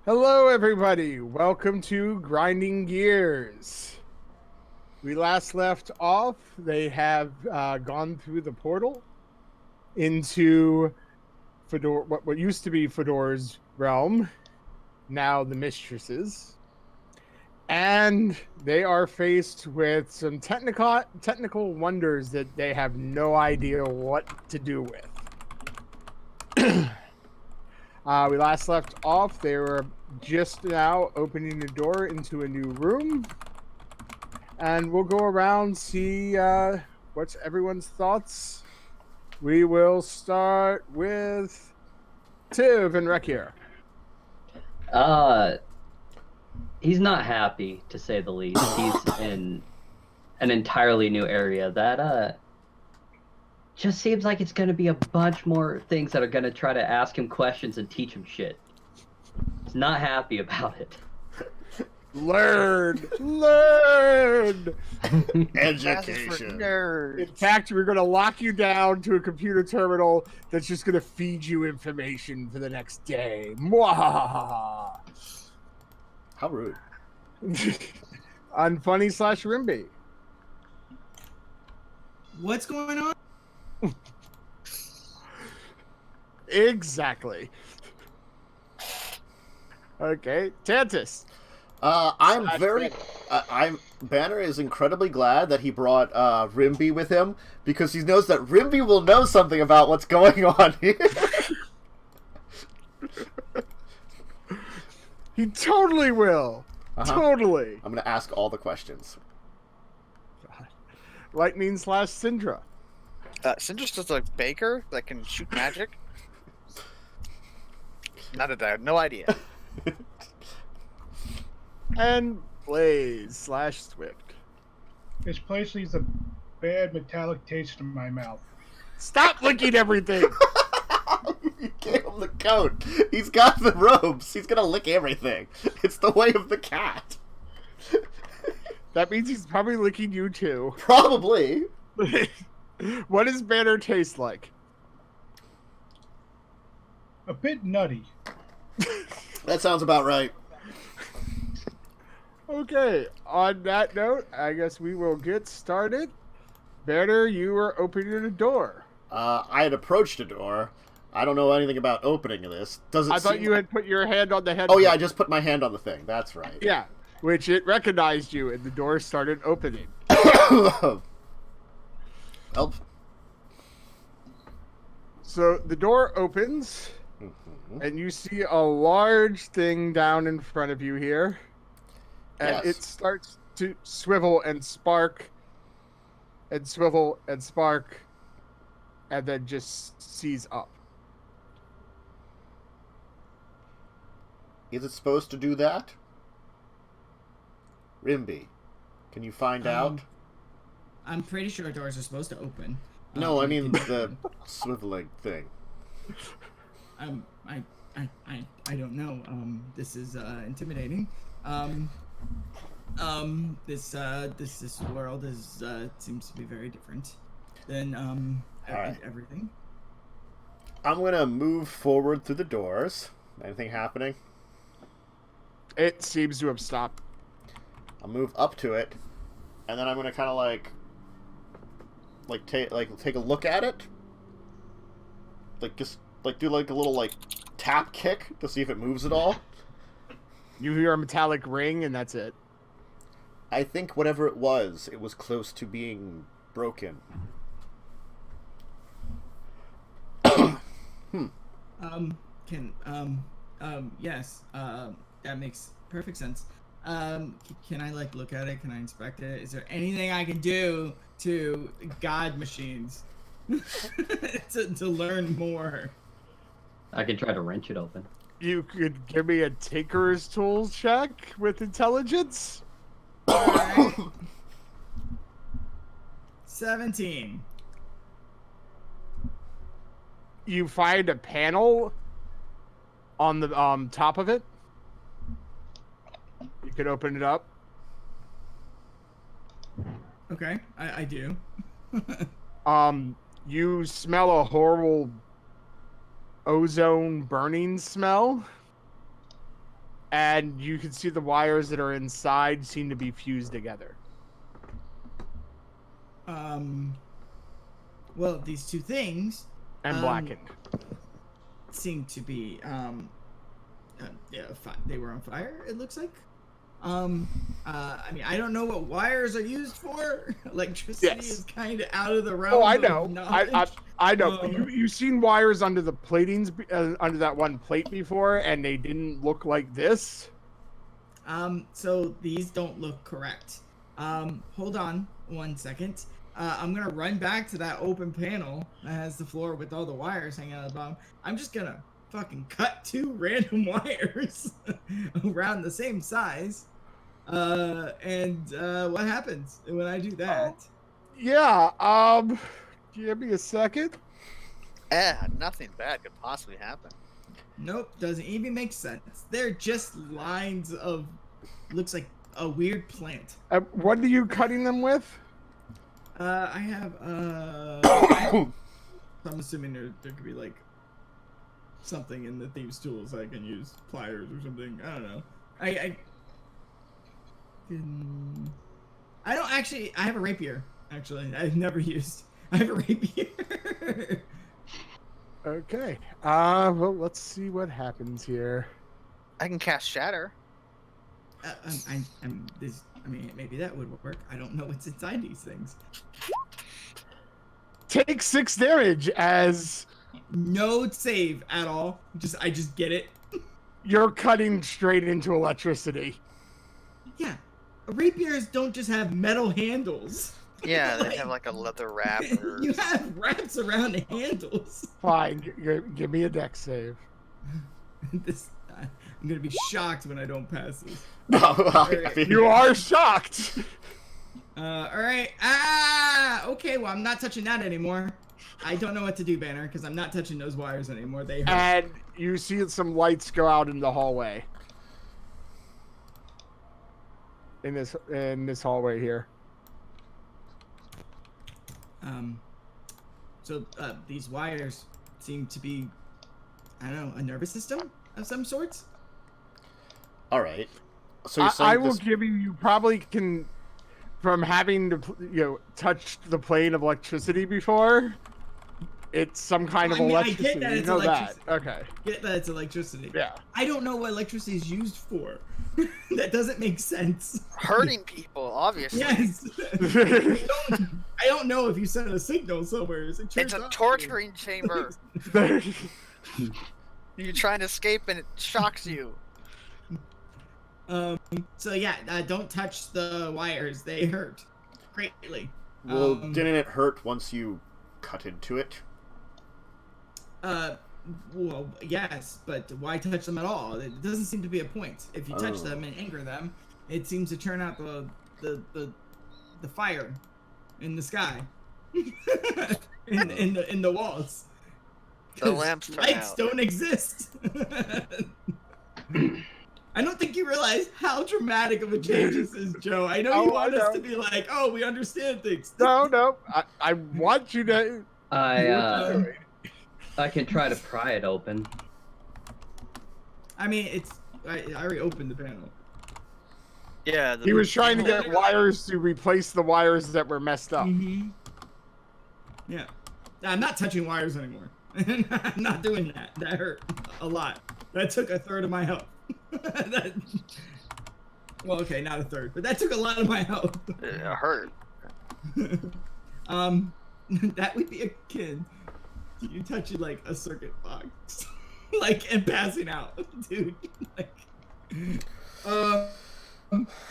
Hello, everybody. Welcome to Grinding Gears. We last left off. They have gone through the portal into Fador, what used to be Fador's realm, now the Mistress's, and they are faced with some technical wonders that they have no idea what to do with. We last left off. They were just now opening the door into a new room. And we'll go around, see what's everyone's thoughts. We will start with Tiv and Wrekyur. He's not happy, to say the least. He's in an entirely new area that just seems like it's going to be a bunch more things that are going to try to ask him questions and teach him shit. He's not happy about it. Learn! Education. In fact, we're going to lock you down to a computer terminal that's just going to feed you information for the next day. Mwahaha! How rude. Unfunny/Rimbi. What's going on? Exactly. Okay, Tantus. Banner is incredibly glad that he brought Rimbi with him because he knows that Rimbi will know something about what's going on here. He totally will. Totally. I'm gonna ask all the questions. Lightning/Syndra. Syndra's just a baker that can shoot magic? Not that I have no idea. And Blaze/Swift. This place leaves a bad metallic taste in my mouth. Stop licking everything! You gave him the coat. He's got the robes. He's gonna lick everything. It's the way of the cat. That means he's probably licking you too. Probably. What does Banner taste like? A bit nutty. That sounds about right. Okay, on that note, I guess we will get started. Banner, you were opening a door. I had approached a door. I don't know anything about opening this. I thought you had put your hand on the head. Oh yeah, I just put my hand on the thing. That's right. Yeah, which it recognized you, and the door started opening. Help. So the door opens, and you see a large thing down in front of you here. And Yes. it starts to swivel and spark, and swivel and spark, and then just seize up. Is it supposed to do that? Rimbi, can you find out? I'm pretty sure doors are supposed to open. No, I mean the swiveling thing. I don't know. This is intimidating. This world is seems to be very different than Alright. everything. I'm gonna move forward through the doors. Anything happening? It seems to have stopped. I'll move up to it, and then I'm gonna kind of take a look at it. Just do like a little tap kick to see if it moves at all. You hear a metallic ring, and that's it. I think whatever it was close to being broken. Yes. That makes perfect sense. Can I look at it? Can I inspect it? Is there anything I can do to guide machines to learn more? I can try to wrench it open. You could give me a Tinker's Tools check with intelligence. 17. You find a panel on the top of it. You could open it up. Okay, I do. You smell a horrible ozone burning smell. and you can see the wires that are inside seem to be fused together. Well, these two things And blackened. seem to be they were on fire, it looks like. I mean, I don't know what wires are used for. Electricity Yes. is kind of out of the realm. Oh, I of know. knowledge. I know. You've seen wires under the platings, under that one plate before, and they didn't look like this. So these don't look correct. Hold on 1 second. I'm gonna run back to that open panel that has the floor with all the wires hanging out of the bottom. I'm just gonna fucking cut 2 random wires around the same size. And what happens when I do that? Yeah. Give me a second. Nothing bad could possibly happen. Nope, doesn't even make sense. They're just lines of, looks like a weird plant. What are you cutting them with? I have I'm assuming there could be like something in the thieves' tools I can use, pliers or something. I don't know. I don't actually. I have a rapier. Actually, I've never used. I have a rapier. Okay. Well, let's see what happens here. I can cast Shatter. I mean, maybe that would work. I don't know what's inside these things. Take 6 damage as No save at all. I just get it. you're cutting straight into electricity. Yeah, rapiers don't just have metal handles. Yeah, they have like a leather wrap. Or... You have wraps around the handles. Fine. Give me a dex save. I'm gonna be shocked when I don't pass this. You are shocked. All right. Okay. Well, I'm not touching that anymore. I don't know what to do, Banner, because I'm not touching those wires anymore. They hurt. And you see some lights go out in the hallway. In this hallway here. So these wires seem to be, I don't know, a nervous system of some sorts. All right. So you're saying I will give you. You probably can, from having to touched the plane of electricity before. It's some kind of electricity. I get that you it's know electricity. that. Okay. Get that it's electricity. Yeah. I don't know what electricity is used for. That doesn't make sense. Hurting people, obviously. Yes. I don't know if you send a signal somewhere. It's a torturing chamber. You're trying to escape and it shocks you. So yeah, don't touch the wires. They hurt greatly. Well, didn't it hurt once you cut into it? Well, yes, but why touch them at all? It doesn't seem to be a point. If you touch them and anger them, it seems to turn out the fire in the sky, in the walls. The lamps turn lights out. don't exist. I don't think you realize how dramatic of a change this is, Joe. I know you want us to be like, oh, we understand things. No. I want you to. I can try to pry it open. I mean, I already opened the panel. Yeah. He was trying to get wires to replace the wires that were messed up. Mm-hmm. Yeah. I'm not touching wires anymore. I'm not doing that. That hurt a lot. That took a third of my health. Well, okay, not a third, but that took a lot of my health. It hurt. That would be akin to you touching like a circuit box, like and passing out, dude. Like, all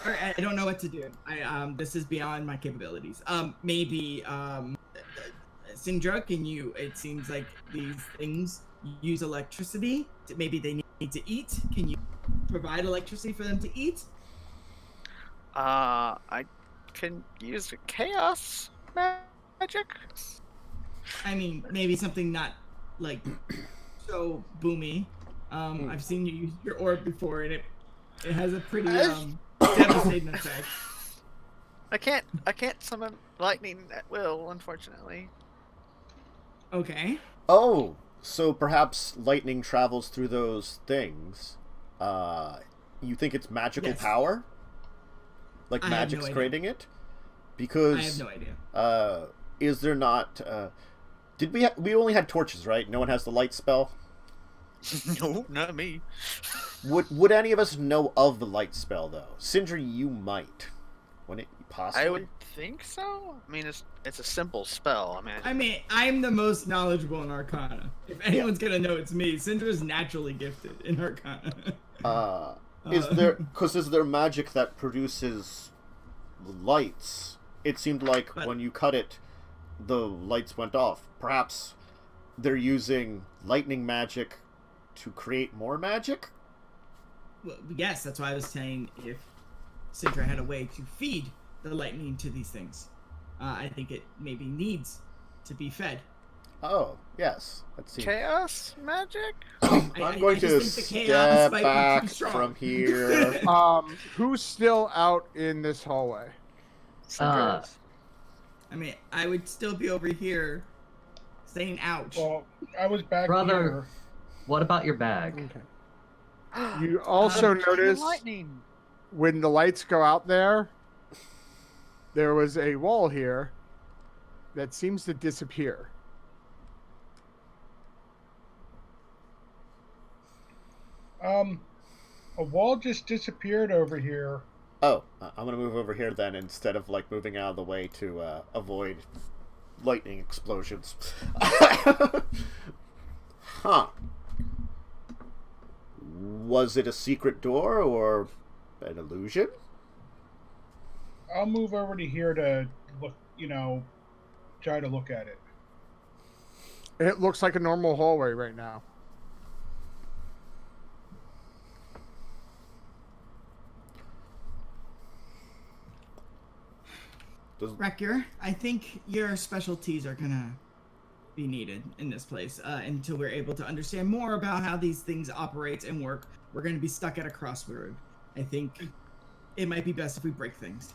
right, I don't know what to do. This is beyond my capabilities. Maybe Syndra, can you? It seems like these things use electricity. Maybe they need to eat. Can you provide electricity for them to eat? I can use the chaos magic. I mean, maybe something not like so boomy. I've seen you use your orb before, and it has a pretty devastating effect. I can't summon lightning at will, unfortunately. Okay. Oh, so perhaps lightning travels through those things. you think it's magical Yes. power? Like I have magic's no idea. creating it? Because I have no idea. is there not? Did we only had torches, right? No one has the light spell. No, not me. Would any of us know of the light spell though? Sindri, you might. Wouldn't it possibly? I would think so. I mean, it's a simple spell. I mean, I'm the most knowledgeable in Arcana. If anyone's gonna know, it's me. Syndra's naturally gifted in Arcana. Is there magic that produces lights? It seemed like when you cut it, the lights went off. Perhaps they're using lightning magic to create more magic? Well, yes, that's why I was saying if Syndra had a way to feed the lightning to these things, I think it maybe needs to be fed. Oh, yes. Let's see. Chaos magic? I'm going I to just think the chaos step might be back too strong. from here. Who's still out in this hallway? Uh, I mean, I would still be over here saying ouch. Well, I was back Brother. here. What about your bag? Okay. You also notice lightning. when the lights go out there was a wall here that seems to disappear. A wall just disappeared over here. Oh, I'm gonna move over here then instead of like moving out of the way to avoid lightning explosions. Huh. Was it a secret door or an illusion? I'll move over to here to look, try to look at it. It looks like a normal hallway right now. Wrekyur, I think your specialties are gonna be needed in this place until we're able to understand more about how these things operate and work. We're gonna be stuck at a crossroad. I think it might be best if we break things.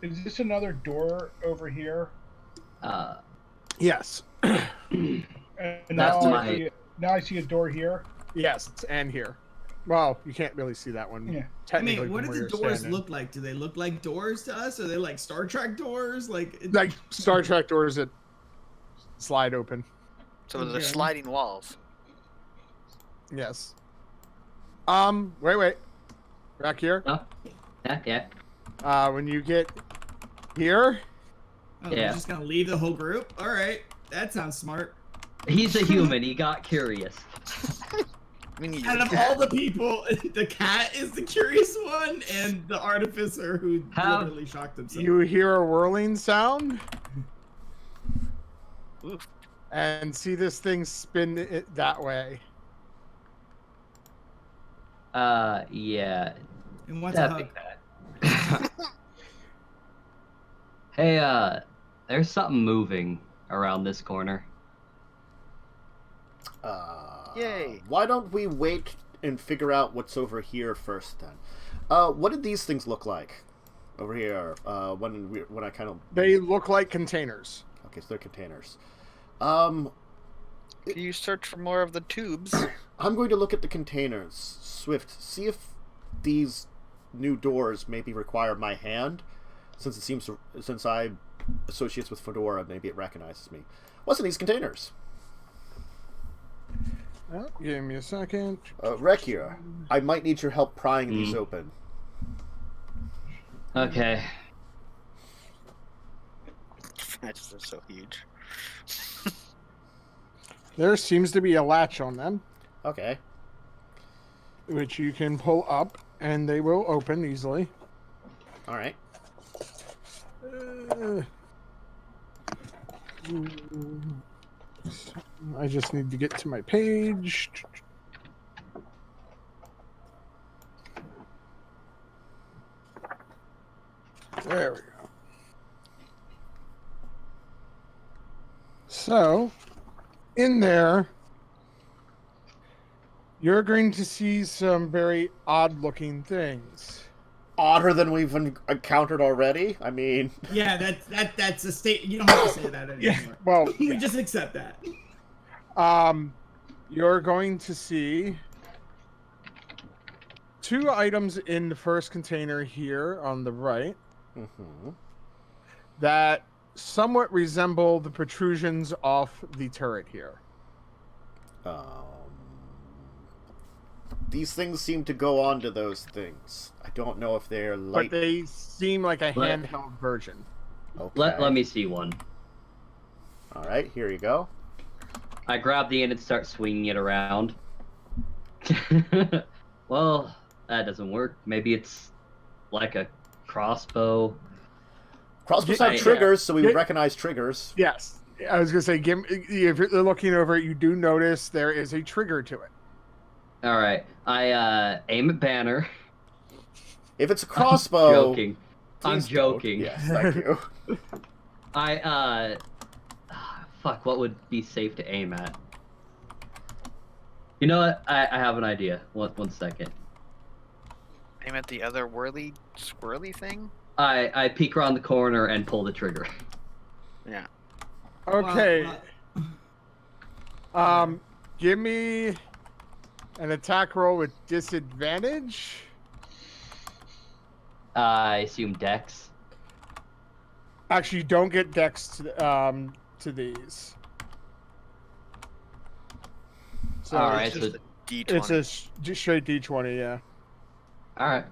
Is this another door over here? Yes. And That's now I see a door here. Yes, and here. Well, you can't really see that one. Yeah. I Technically, mean, what from do where the you're doors standing. look like? Do they look like doors to us? Are they like Star Trek doors? Like Star Trek doors that slide open. So they're Okay. sliding walls. Yes. Wait. Back here. Oh, yeah. When you get here, Oh, Yeah. we're just gonna leave the whole group? All right, that sounds smart. He's a human. He got curious. I mean, Out of all the people, the cat is the curious one, and the artificer who How- literally shocked himself. you hear a whirling sound Oof. and see this thing spin it that way. Yeah. And what's a That'd hug? be bad. Hey, there's something moving around this corner. Yay. Why don't we wait and figure out what's over here first then? What did these things look like over here? When I kind of They look like containers. okay, so they're containers. Can you search for more of the tubes? I'm going to look at the containers. Swift, see if these new doors maybe require my hand, since I'm associates with Fedora, maybe it recognizes me. What's in these containers? Oh, give me a second. Wrekyur, I might need your help prying these open. Okay. Matches are so huge. There seems to be a latch on them, Okay. which you can pull up, and they will open easily. All right. I just need to get to my page. There we go. So, in there, you're going to see some very odd-looking things. Odder than we've encountered already. I mean, Yeah, that's a state. You don't have to say that anymore. Well, We just accept that. you're going to see 2 items in the first container here on the right Mm-hmm. that somewhat resemble the protrusions off the turret here. These things seem to go on to those things. I don't know if they're light. But they seem like a handheld version. Okay. Let me see one. All right, here you go. I grab the end and start swinging it around. Well, that doesn't work. Maybe it's like a crossbow. Crossbows have triggers, so we would recognize triggers. Yes. I was going to say, if you're looking over it, you do notice there is a trigger to it. All right. I aim at Banner. If it's a crossbow... I'm joking. Yes, thank you. Fuck, what would be safe to aim at? You know what? I have an idea. One second. Aim at the other whirly, squirrely thing? I peek around the corner and pull the trigger. Yeah. Okay. Give me an attack roll with disadvantage. I assume Dex. Actually, you don't get dex to these. So All right, It's just so a D20. it's a straight D20, yeah. all right.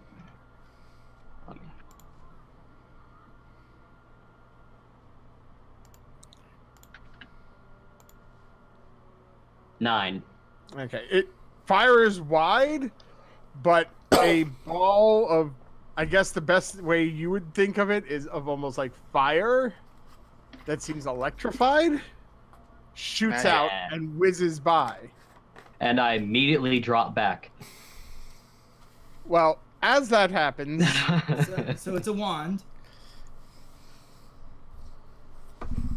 9. Okay, it fires wide, but a ball of, I guess the best way you would think of it is of almost like fire that seems electrified, shoots Yeah. out and whizzes by. And I immediately drop back. Well, as that happens, So it's a wand.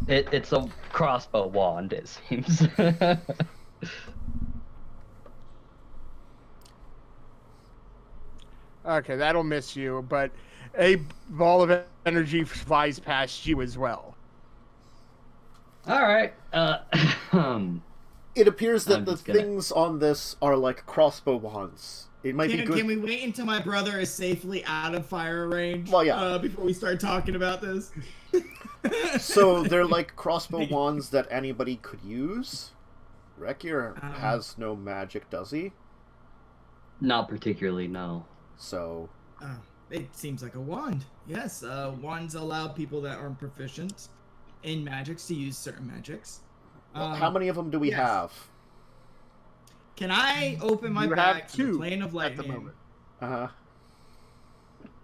It's a crossbow wand, it seems. okay, that'll miss you, but a ball of energy flies past you as well. All right. It appears that I'm the just gonna- things on this are like crossbow wands. It might be good. Can we wait until my brother is safely out of fire range? Well, yeah. Before we start talking about this. So they're like crossbow wands that anybody could use. Wrekyur has no magic, does he? Not particularly, no. So It seems like a wand. Yes, wands allow people that aren't proficient in magics to use certain magics. how many of them do we yes. have? Can I open my You bag have to the 2 plane of at lightning? the moment. Uh-huh.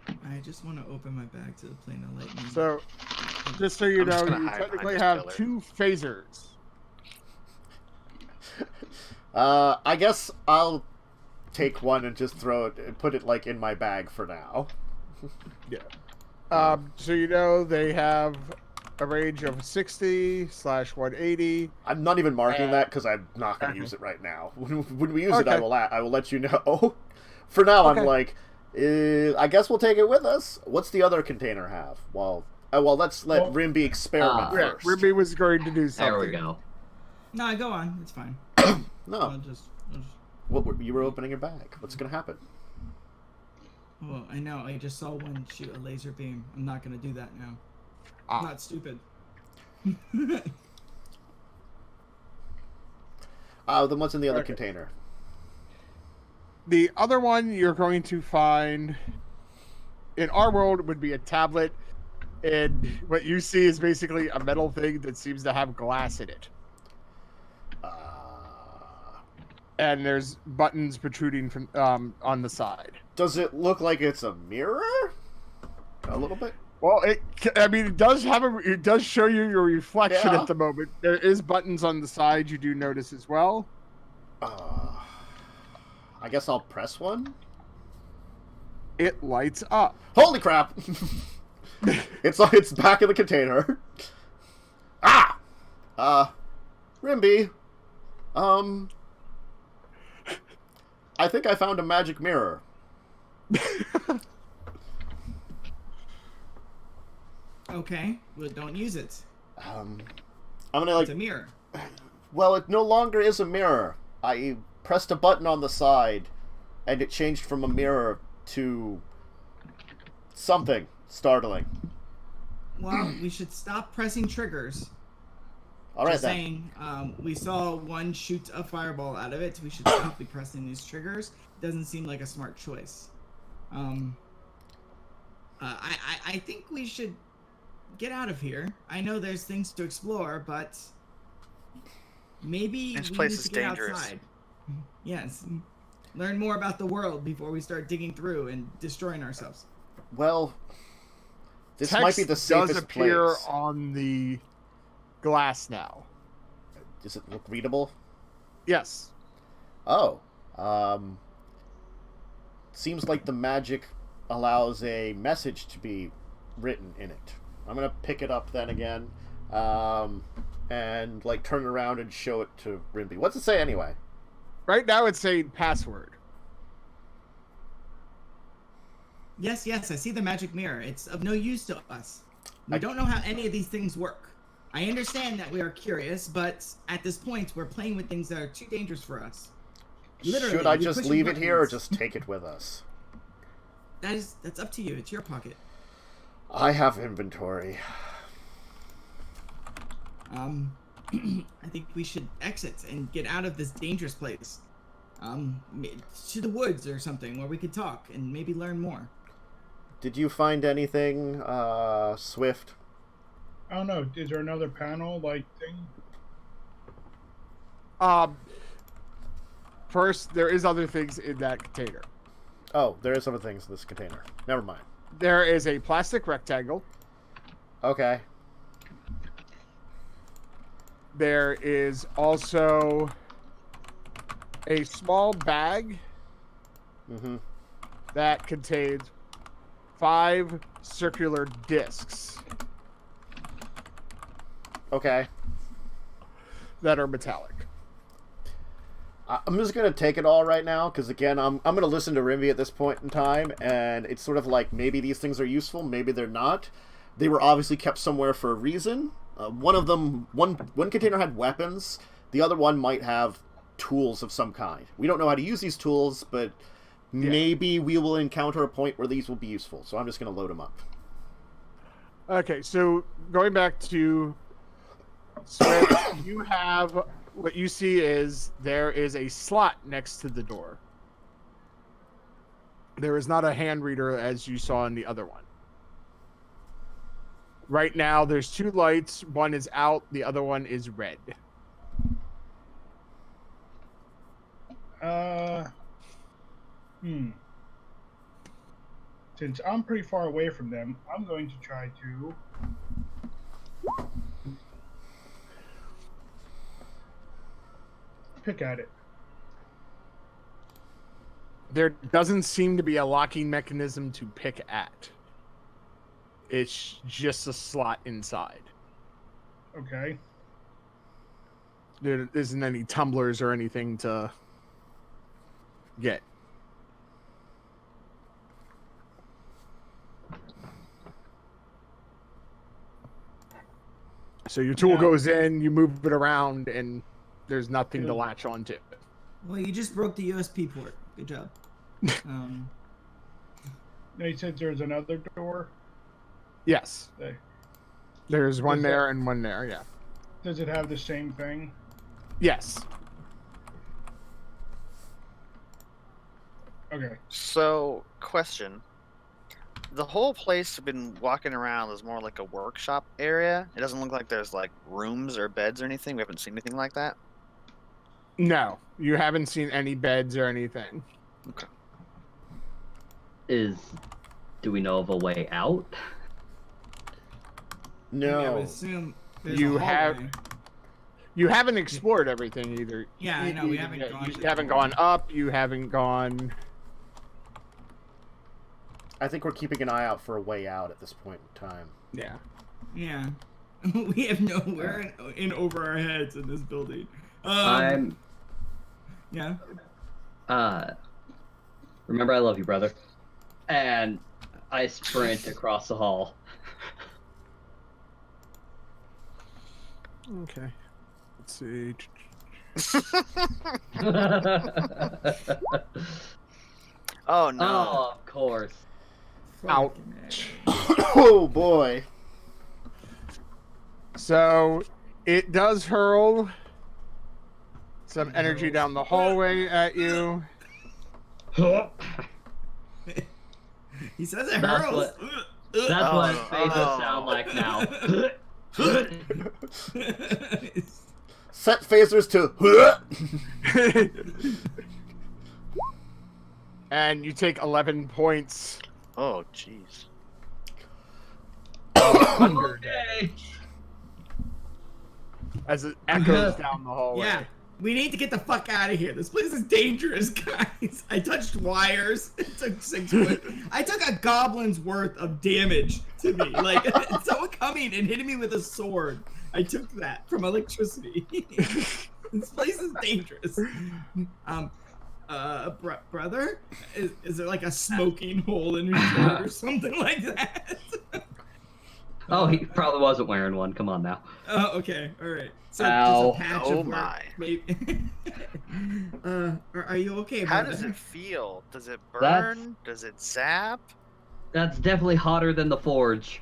I just want to open my bag to the plane of lightning. So, just so you I'm just know, gonna you hide technically behind have this 2 phasers. I guess I'll take one and just throw it and put it like in my bag for now. Yeah. So you know they have a range of 60/180. I'm not even marking that because I'm not going to use it right now. When we use it, I will let you know. For now, I'm like, I guess we'll take it with us. What's the other container have? Well, let's let Rimbi experiment Yeah, first. Rimbi was going to do something. There we go. No, go on. It's fine. No, I'll just... you were opening your bag. What's going to happen? Well, I know. I just saw one shoot a laser beam. I'm not gonna do that now. I'm not stupid. Then what's in the other container? The other one you're going to find in our world would be a tablet, and what you see is basically a metal thing that seems to have glass in it. And there's buttons protruding from on the side. Does it look like it's a mirror? A little bit. Well, it does it does show you your reflection Yeah. at the moment. There is buttons on the side you do notice as well. I guess I'll press one. It lights up. Holy crap! It's back in the container. Rimbi. I think I found a magic mirror. Okay. Well, don't use it. I'm gonna It's a mirror. Well, it no longer is a mirror. I pressed a button on the side, and it changed from a mirror to something startling. Well, we should stop pressing triggers. All right, Just then. saying, we saw one shoot a fireball out of it. We should stop pressing these triggers. Doesn't seem like a smart choice. I think we should get out of here. I know there's things to explore, but maybe This we place need is to get dangerous. outside. Yes. Learn more about the world before we start digging through and destroying ourselves. Well, this Text might be the safest does appear place. on the glass now. Does it look readable? Yes. Oh. Seems like the magic allows a message to be written in it. I'm gonna pick it up then again, and like turn it around and show it to Rimbi. What's it say anyway? Right now it's a password. Yes, I see the magic mirror. It's of no use to us. We don't know how any of these things work. I understand that we are curious, but at this point, we're playing with things that are too dangerous for us. Literally, Should I you're just pushing leave it here or buttons. just take it with us? That's up to you. It's your pocket. I have inventory. I think we should exit and get out of this dangerous place. To the woods or something where we could talk and maybe learn more. Did you find anything, Swift? I don't know. Is there another panel like thing? First, there is other things in that container. Oh, there is other things in this container. Never mind. There is a plastic rectangle. Okay. There is also a small bag Mm-hmm. that contains 5 circular discs Okay. that are metallic. I'm just gonna take it all right now, because again, I'm gonna listen to Rimbi at this point in time, and it's sort of like maybe these things are useful, maybe they're not. They were obviously kept somewhere for a reason. One of them, one container had weapons. The other one might have tools of some kind. We don't know how to use these tools, but maybe we will encounter a point where these will be useful. So I'm just gonna load them up. Okay, so going back to Swift, you have what you see is there is a slot next to the door. There is not a hand reader as you saw in the other one. Right now, there's 2 lights. One is out. The other one is red. Since I'm pretty far away from them, I'm going to try to pick at it. There doesn't seem to be a locking mechanism to pick at. It's just a slot inside. Okay. There isn't any tumblers or anything to get. So your tool goes in, you move it around, and there's nothing to latch onto. Well, you just broke the USB port. Good job. They said there's another door. Yes. They- There's one Is there and one there, yeah. Does it have the same thing? Yes. Okay. So, question. The whole place we've been walking around is more like a workshop area. It doesn't look like there's like rooms or beds or anything. We haven't seen anything like that. No, you haven't seen any beds or anything. Okay. Do we know of a way out? No. I would assume there's You a hallway. You haven't explored everything either. Yeah, I know, we haven't Yeah, gone You to the haven't hallway. gone up. You haven't gone. I think we're keeping an eye out for a way out at this point in time. Yeah. Yeah. We have nowhere in over our heads in this building. I'm. Yeah. Remember, I love you, brother. And I sprint across the hall. Okay. Let's see. Oh no. Oh, of course. Ouch. Oh boy. So it does hurl some energy down the hallway at you. He says it That's hurls. That's Oh, what no. faces Oh. sound like now. Set phasers to. And you take 11 points. Oh jeez. Thunder Okay. as it echoes down the hallway. Yeah, we need to get the fuck out of here. This place is dangerous, guys. I touched wires. It took 6 points. I took a goblin's worth of damage to me. Like, someone coming and hitting me with a sword. I took that from electricity. This place is dangerous. Brother? Is there like a smoking hole in your shirt or something like that? Oh, he probably wasn't wearing one. Come on now. Oh, okay, all right. So Ow. just a patch Oh of work, my. maybe. Are you okay, How brother? does it feel? Does it That's- burn? Does it zap? That's definitely hotter than the forge.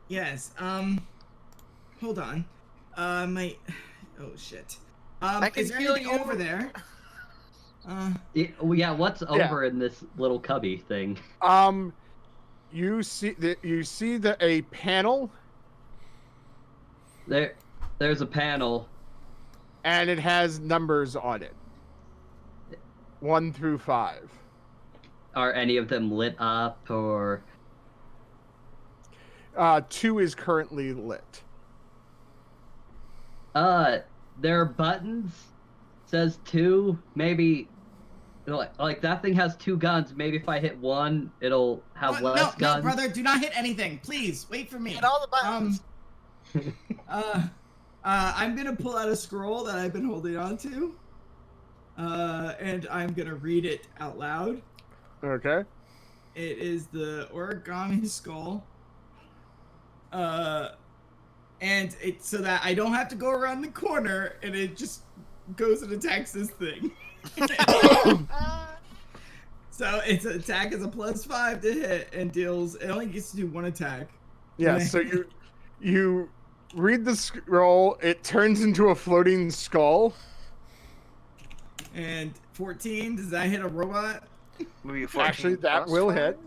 Yes. Hold on. My. Oh shit. I can Is there feel anything you. over there? Yeah, what's over in this little cubby thing? You see that a panel, There's a panel. and it has numbers on it. 1 through 5. Are any of them lit up or? 2 is currently lit. There are buttons. Says 2. Maybe. Like that thing has 2 guns. Maybe if I hit 1, it'll have No, less guns. no, brother, do not hit anything. Please, wait for me. Hit all the buttons. I'm gonna pull out a scroll that I've been holding on to. And I'm gonna read it out loud. Okay. It is the origami skull. And it's so that I don't have to go around the corner and it just goes and attacks this thing. So its attack is a +5 to hit and deals. It only gets to do 1 attack. Yeah. So you read the scroll. It turns into a floating skull. And 14, does that hit a robot? Maybe 14 Actually, that plus will 5? hit.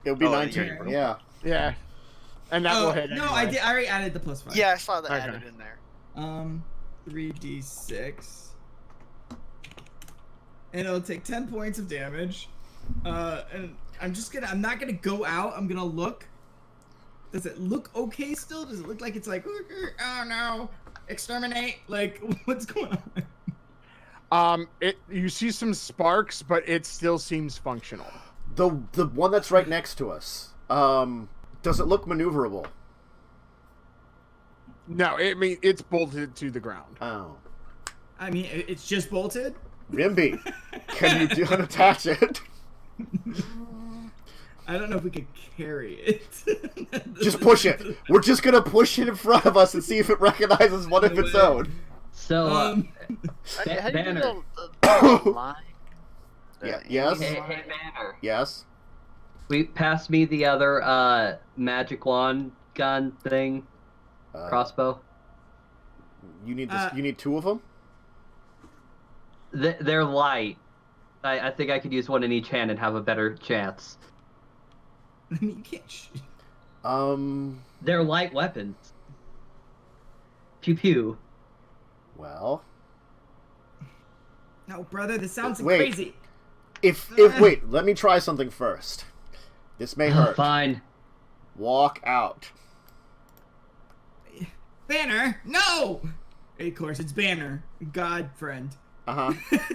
It'll be Oh, 19. yeah. Yeah. Yeah. And that will hit. No, anyway. I did. I already added the +5. Yeah, I saw that Okay. added in there. 3d6. And it'll take 10 points of damage. And I'm not gonna go out. I'm gonna look. Does it look okay still? Does it look like it's like, oh no, exterminate? Like, what's going on? You see some sparks, but it still seems functional. The one that's right next to us. Does it look maneuverable? No, it's bolted to the ground. Oh. I mean, it's just bolted. Rimbi, can you unattach it? I don't know if we could carry it. Just push it. We're just gonna push it in front of us and see if it recognizes one of its own. So, How do you Banner. do the line? Yeah. Yes. Hey, Banner. Yes. Pass me the other magic wand gun thing, crossbow. You need this. You need 2 of them. They're light. I think I could use one in each hand and have a better chance. I mean, you can't shoot. They're light weapons. Pew pew. Well. No, brother, this sounds Wait. crazy. If wait, let me try something first. This may hurt. Fine. Walk out. Banner, no! Of course, it's Banner, God friend.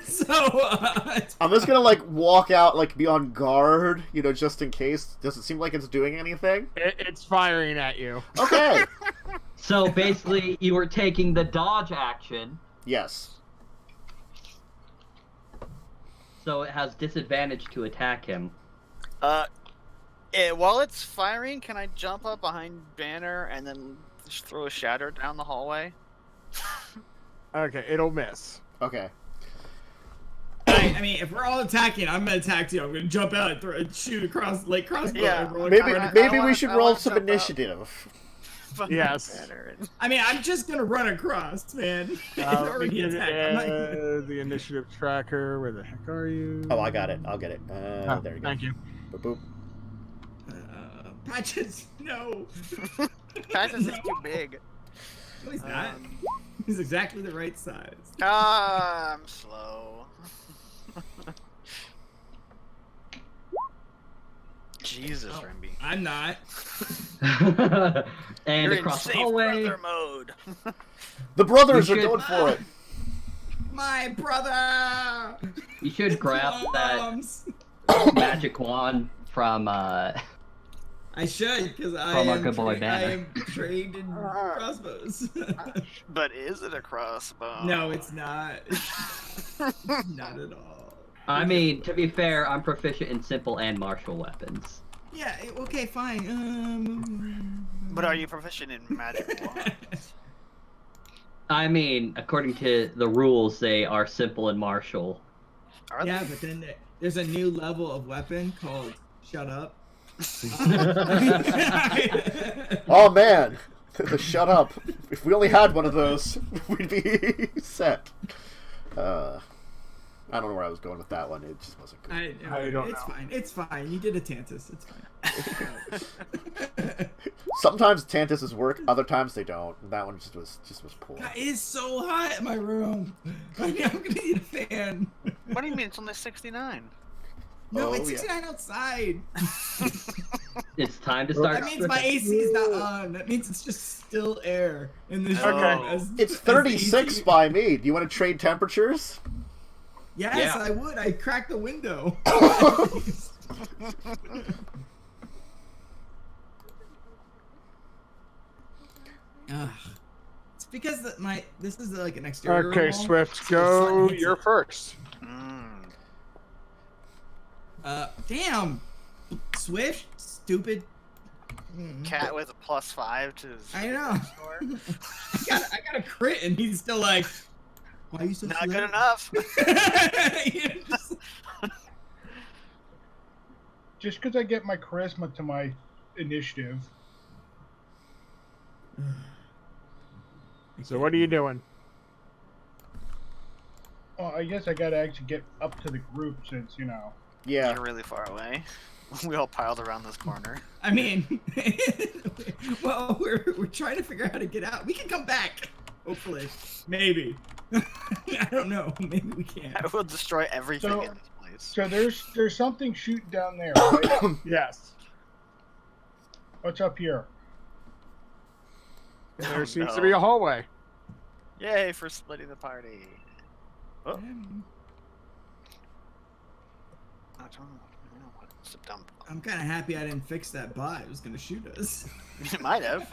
So, I'm just gonna like walk out, like be on guard, just in case. Does it seem like it's doing anything? It's firing at you. Okay. So basically, you were taking the dodge action, Yes. so it has disadvantage to attack him. While it's firing, can I jump up behind Banner and then just throw a shatter down the hallway? Okay, it'll miss. Okay. I mean, if we're all attacking, I'm gonna attack you. I'm gonna jump out and shoot across like crossbow. Yeah, and roll Maybe across. we should I roll wanna some jump out. initiative. Yes. I mean, I'm just gonna run across, man. It's already attacked. I'm not... The initiative tracker. Where the heck are you? Oh, I got it. I'll get it. Oh, There you go. Thank you. Boop, boop. Patches, no. Patches is too big. No, he's not. He's exactly the right size. I'm slow. Jesus, Oh, Rimbi. I'm not. And You're across in the safe hallway. brother mode. The brothers We are should- going for it. My brother. You should grab that Moms. magic wand from I should, because I From our am good boy I Banner. am trained in crossbows. But is it a crossbow? No, it's not. Not at all. I mean, to be fair, I'm proficient in simple and martial weapons. Yeah. Okay. Fine. But are you proficient in magic wands? I mean, according to the rules, they are simple and martial. Are Yeah, they? but then there's a new level of weapon called "Shut Up." Oh man, shut up. If we only had one of those, we'd be set. I don't know where I was going with that one. It just wasn't good. I don't it's know. fine. It's fine. You did a Tantus. It's fine. Sometimes Tantuses work, other times they don't. That one just was poor. It is so hot in my room. I mean, I'm gonna need a fan. What do you mean? It's only 69. No, Oh, it's yeah. 69 outside. It's time to start. That means my AC is not on. That means it's just still air in this Okay. room. as- It's as the 36 AC by me. Do you want to trade temperatures? Yes, Yeah. I would. I cracked the window. Ugh. It's because this is like an exterior. Okay, wall, Swift, so the sun go. hits You're it. first. Damn. Swift, stupid. Cat with a +5 to his I know. score. I got a crit, and he's still like, "Why are you so Not slow?" good enough. You're just- Just because I get my charisma to my initiative. So what are you doing? Well, I guess I gotta actually get up to the group since, you know. Yeah. You're really far away. We all piled around this corner. I mean, well, we're trying to figure out how to get out. We can come back, hopefully, maybe. I don't know. Maybe we can. I will destroy everything So- in this place. So there's something shooting down there, right? Yes. What's up here? There Oh, seems no. to be a hallway. Yay for splitting the party. Oh, I don't know what it's a dump. I'm kind of happy I didn't fix that bot. It was gonna shoot us. It might have.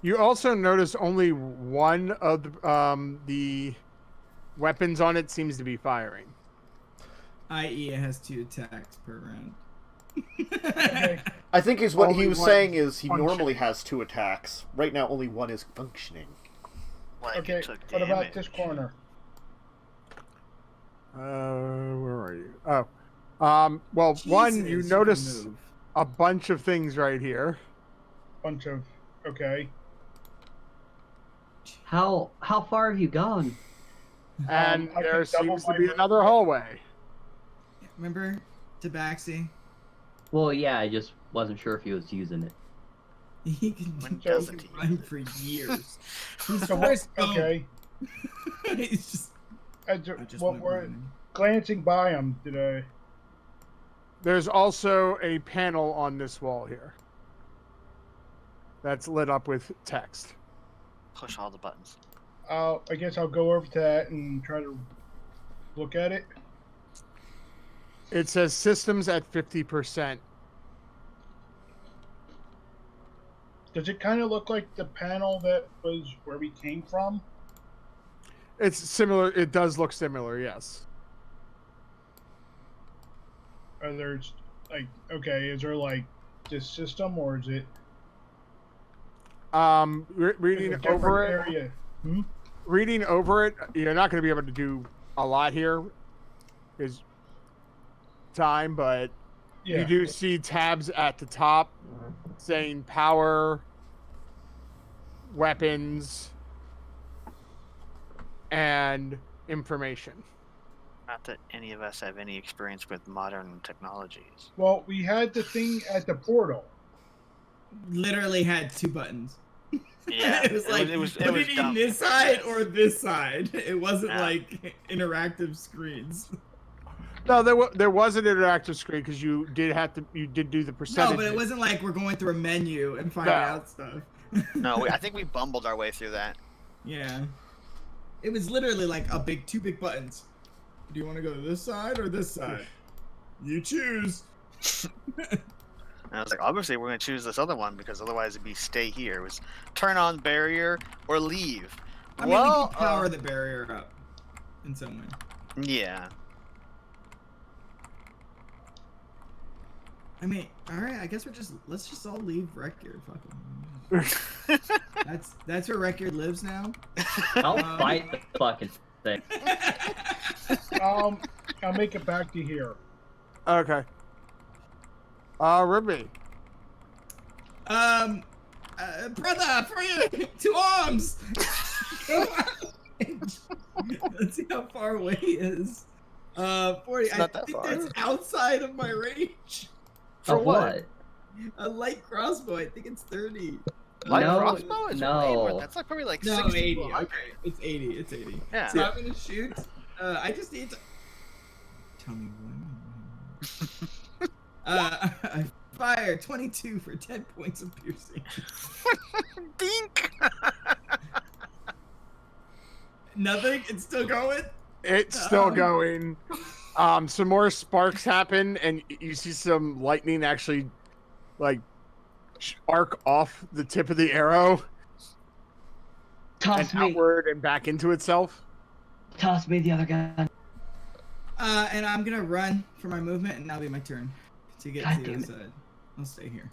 You also notice only one of the weapons on it seems to be firing. I.e., it has 2 attacks per round. Okay. I think is what he Only was one saying is he function. normally has 2 attacks. Right now, only one is functioning. Like Okay, it took what about damage. this corner? Where are you? Oh. Well, one, you Jesus, notice can move. a bunch of things right here. Bunch of okay. How far have you gone? And I there can double seems to my be another hallway. Remember Tabaxi? Well, yeah, I just wasn't sure if he was using it. He can, When he doesn't can he run use it? for years. He's So what, first okay. He's just. I just What went we're running. glancing by him, did I? There's also a panel on this wall here that's lit up with text. Push all the buttons. I guess I'll go over to that and try to look at it. It says systems at 50%. Does it kind of look like the panel that was where we came from? It's similar. It does look similar, yes. Are there like okay? Is there like this system or is it Reading a different over it, area? reading over it, you're not going to be able to do a lot here, is time, but Yeah. you do see tabs at the top saying power, weapons, and information. Not that any of us have any experience with modern technologies. Well, we had the thing at the portal. Literally had 2 buttons. Yeah, it was like, put it in this side or this side. It wasn't like interactive screens. No, there was an interactive screen because you did do the percentage. No, but it wasn't like we're going through a menu and finding out stuff. No, I think we bumbled our way through that. Yeah. It was literally like 2 big buttons. Do you want to go to this side or this side? You choose. And I was like, obviously we're going to choose this other one because otherwise it'd be stay here. It was turn on barrier or leave. I mean, we can power the barrier up in some way. Yeah. I mean, all right. I guess let's just all leave Wrekyur. Fucking. That's where Wrekyur lives now. I'll fight the fucking thing. I'll make it back to here. Okay. Rimbi. Brother, for you, 2 arms. Let's see how far away he is. 40. I think that's outside of my range. For what? A light crossbow. I think it's 30. Light crossbow is way more. That's like probably like 60. 80. Okay, it's 80. It's 80. Yeah. So I'm gonna shoot. I just need to. Tell me when. I fire 22 for 10 points of piercing. Dink. Nothing. It's still going. It's still going. Some more sparks happen, and you see some lightning actually, like, arc off the tip of the arrow. Toss and me. outward and back into itself. Toss me the other gun. And I'm gonna run for my movement, and that'll be my turn to get God to the damn other it. side. I'll stay here.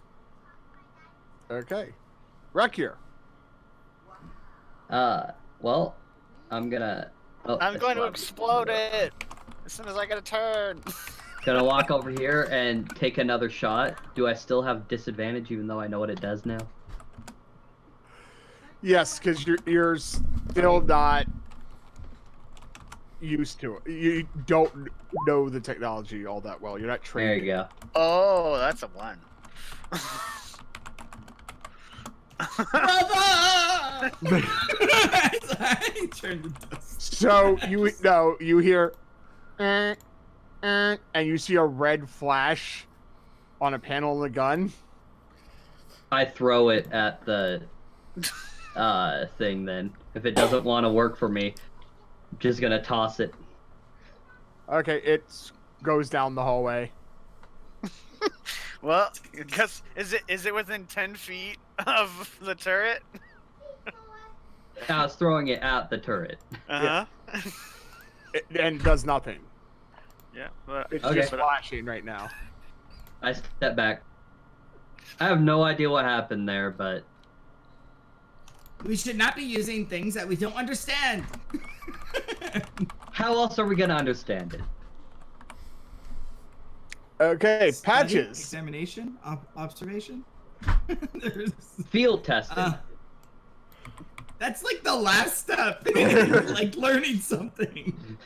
Okay. Wrekyur. Well, I'm gonna... Oh, I'm going to explode it as soon as I get a turn. Gonna walk over here and take another shot. Do I still have disadvantage even though I know what it does now? Yes, because you're still not used to it. You don't know the technology all that well. You're not trained. There you go. Oh, that's a 1. Brother! I turned to dust. So you hear, and you see a red flash on a panel of the gun. I throw it at the thing then. If it doesn't want to work for me, I'm just gonna toss it. Okay, it goes down the hallway. Well, because is it within 10 feet of the turret? I was throwing it at the turret. And does nothing. Yeah, but It's Okay. just flashing right now. I step back. I have no idea what happened there, but We should not be using things that we don't understand. how else are we gonna understand it? Okay, Study, Patches. examination, observation. There's, Field testing. that's like the last step, like learning something.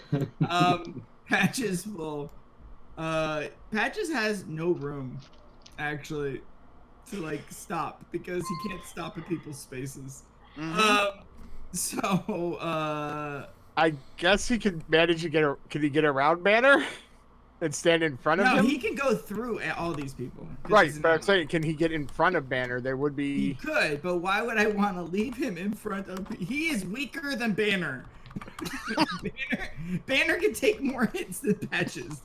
Patches will. Patches has no room, actually, to like stop because he can't stop in people's spaces. I guess he can manage to get can he get around Banner and stand in front of No, him? he can go through all these people. Right, but I'm saying, can he get in front of Banner? There would He be. could, but why would I want to leave him in front of? He is weaker than Banner. Banner can take more hits than Patches.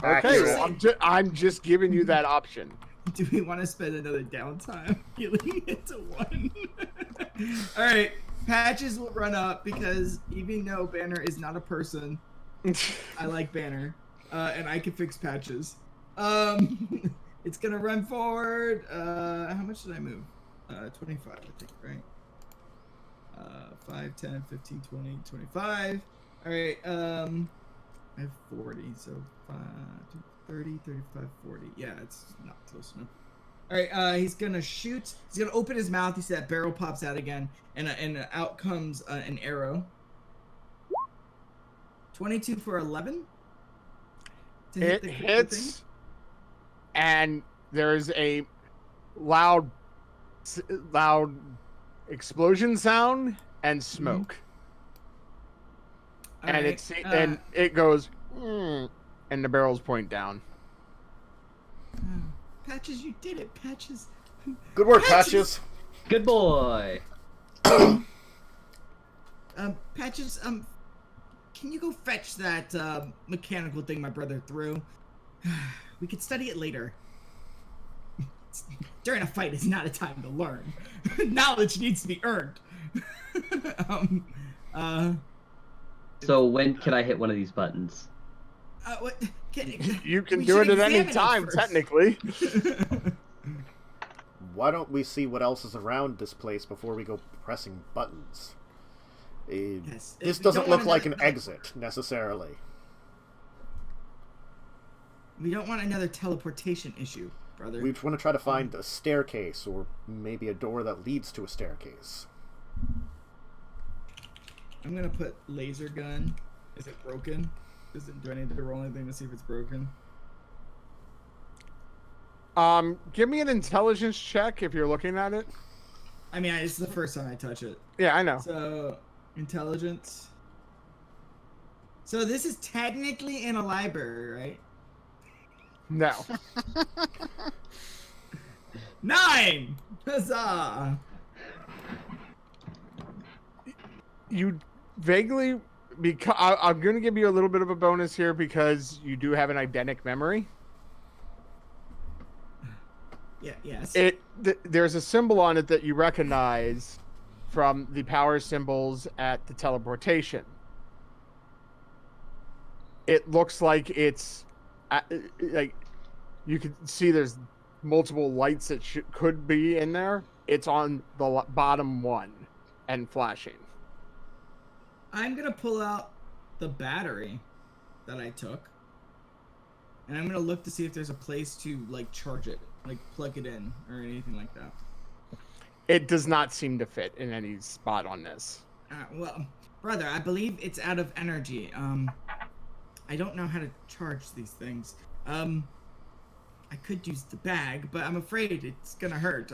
Okay, well, I'm just giving you that option. Do we want to spend another downtime healing it to 1? All right, Patches will run up because even though Banner is not a person, I like Banner, and I can fix Patches. It's gonna run forward. How much did I move? 25, I think, right? 5, 10, 15, 20, 25. All right. I have 40, so 5, 30, 35, 40. Yeah, it's not close enough. All right. He's gonna shoot. He's gonna open his mouth. You see that barrel pops out again, and out comes an arrow. 22 for 11. It hits, and there's a loud explosion sound and smoke. All And right, and it goes, and the barrels point down. Patches, you did it, Patches. Good work, Patches. Good boy. Patches, can you go fetch that mechanical thing my brother threw? We could study it later. During a fight is not a time to learn. Knowledge needs to be earned. So when can I hit one of these buttons? What? You can We do it should at any examine it time, first. technically. Why don't we see what else is around this place before we go pressing buttons? Yes, This we doesn't don't look want like an another- exit, necessarily. We don't want another teleportation issue, brother. We want to try to find a staircase, or maybe a door that leads to a staircase. I'm gonna put laser gun. Is it broken? Do I need to roll anything to see if it's broken? Give me an intelligence check if you're looking at it. I mean, it's the first time I touch it. Yeah, I know. So, intelligence. So this is technically in a library, right? No. 9! Huzzah! You vaguely, because I'm going to give you a little bit of a bonus here because you do have an eidetic memory. Yeah, yes. There's a symbol on it that you recognize from the power symbols at the teleportation. It looks like it's like you can see there's multiple lights that could be in there. It's on the bottom one and flashing. I'm gonna pull out the battery that I took, and I'm gonna look to see if there's a place to like charge it, like plug it in or anything like that. It does not seem to fit in any spot on this. Well, brother, I believe it's out of energy. I don't know how to charge these things. I could use the bag, but I'm afraid it's gonna hurt.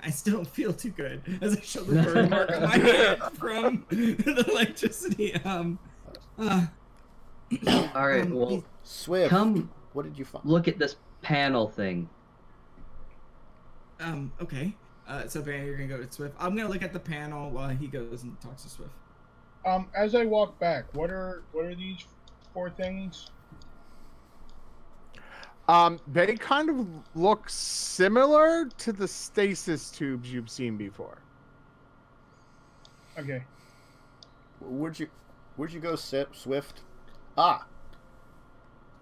I still don't feel too good as I show the burn mark on my hand from the electricity. All right, well, Swift, come what did you find? look at this panel thing. Okay. So Van, you're gonna go to Swift. I'm gonna look at the panel while he goes and talks to Swift. As I walk back, what are these 4 things? They kind of look similar to the stasis tubes you've seen before. Okay. Where'd you go, Swift? Ah,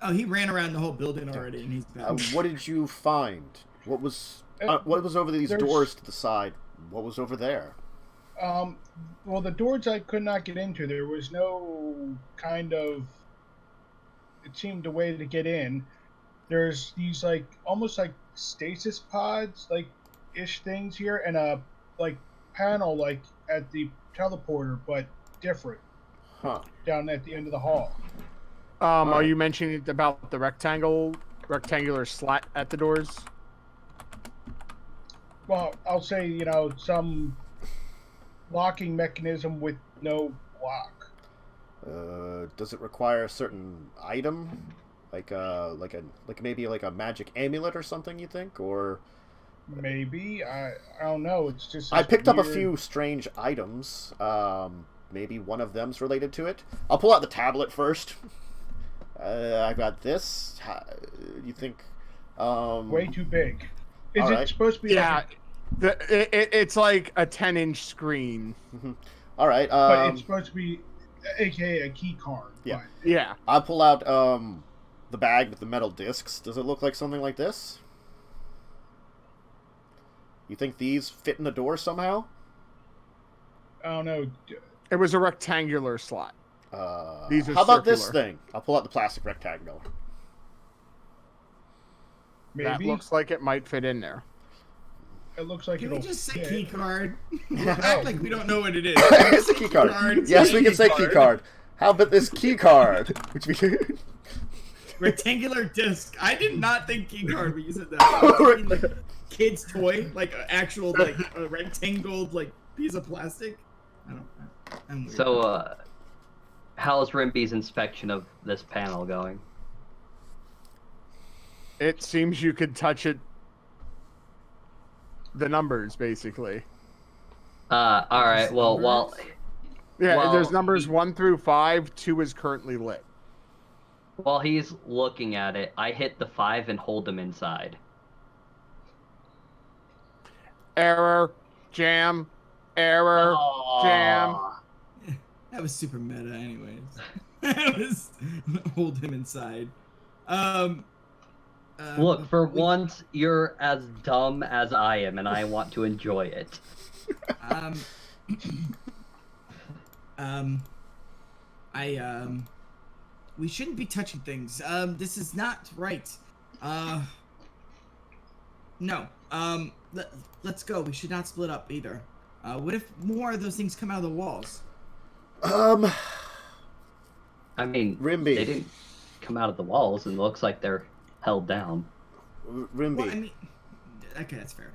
Oh, he ran around the whole building already, and he's back. what did you find? What was over these there's- doors to the side? What was over there? Well, the doors I could not get into. There was no kind of. It seemed a way to get in. There's these like almost like stasis pods, like ish things here, and a like panel like at the teleporter, but different Huh. down at the end of the hall. Are you mentioning about the rectangular slat at the doors? Well, I'll say some locking mechanism with no lock. Does it require a certain item, like maybe like a magic amulet or something? You think, or Maybe I don't know. It's just I this picked up a weird- few strange items. Maybe one of them's related to it. I'll pull out the tablet first. I got this. You think? way too big. Is all it right. supposed to be? Yeah, Like it's like a 10-inch screen. All right. but it's supposed to be, aka a key card. Yeah. but- Yeah. I'll pull out the bag with the metal discs. Does it look like something like this? You think these fit in the door somehow? I don't know. It was a rectangular slot. These are How about this circular. thing? I'll pull out the plastic rectangle. Maybe That looks like it might fit in there. it looks like Can we it'll just say fit. key card? Act like we don't know what it is. It's a key card. Yes, we can say key card. How about this key card? Which we can... Rectangular disc. I did not think key card when you said that. I was thinking, like, kid's toy, like an actual like a rectangled like piece of plastic. I'm weird. So, how's Rimbi's inspection of this panel going? It seems you could touch it. The numbers, basically. All right. Well, Yeah, Well, there's numbers 1 through 5. 2 is currently lit. while he's looking at it, I hit the 5 and hold him inside. Error, jam, error, jam. That was super meta, anyways. That was hold him inside. Look, for once, you're as dumb as I am, and I want to enjoy it. We shouldn't be touching things. This is not right. No. Let's go. We should not split up either. What if more of those things come out of the walls? I mean, Rimbi. they didn't come out of the walls, and it looks like they're held down. Rimbi. Well, I mean, okay, that's fair.